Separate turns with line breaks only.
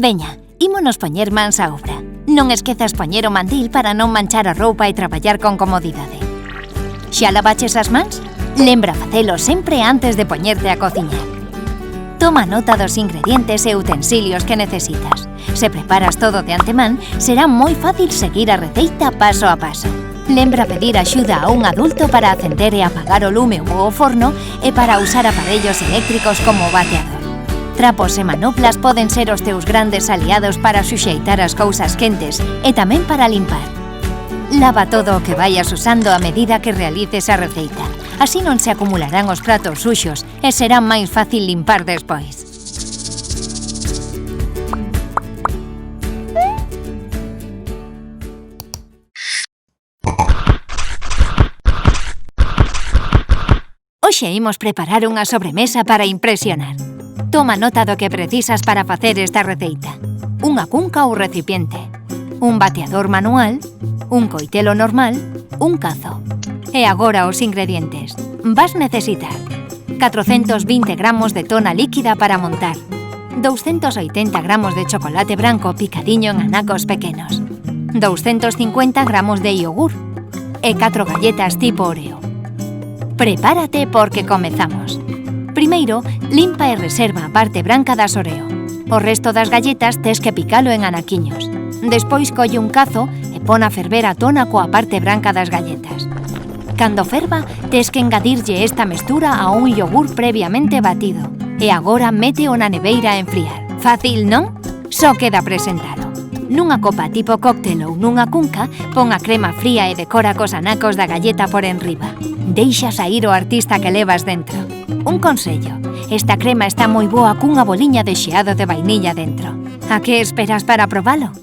Veña, ímonos poñer mans á obra. Non esquezas poñer o mandil para non manchar a roupa e traballar con comodidade. Xa lavaches as mans? Lembra facelo sempre antes de poñerte a cociñar. Toma nota dos ingredientes e utensilios que necesitas. Se preparas todo de antemán, será moi fácil seguir a receita paso a paso. Lembra pedir axuda a un adulto para acender e apagar o lume ou o forno e para usar aparellos eléctricos como o bateador. Trapos e manoplas poden ser os teus grandes aliados para suxeitar as cousas quentes e tamén para limpar. Lava todo o que vayas usando a medida que realices a receita. Así non se acumularán os pratos suxos e será máis fácil limpar despois. Hoxe imos preparar unha sobremesa para impresionar. Toma nota do que precisas para facer esta receita. Unha cunca ou recipiente, un bateador manual, un coitelo normal, un cazo. E agora os ingredientes. Vas necesitar 420 gramos de tona líquida para montar, 280 gramos de chocolate branco picadiño en anacos pequenos, 250 gramos de iogur e 4 galletas tipo Oreo. Prepárate porque comezamos. Primeiro, limpa e reserva a parte branca das Oreo. O resto das galletas tes que picalo en anaquiños. Despois colle un cazo e pon a ferver a tona coa parte branca das galletas. Cando ferva, tes que engadirlle esta mestura a un iogur previamente batido. E agora méteo na neveira a enfriar. Fácil, non? Só queda presentalo. Nunha copa tipo cóctel ou nunha cunca, pon a crema fría e decora cos anacos da galleta por enriba. Deixa saír o artista que levas dentro. Un consello, esta crema está moi boa cunha boliña de xeado de vainilla dentro. A que esperas para probalo?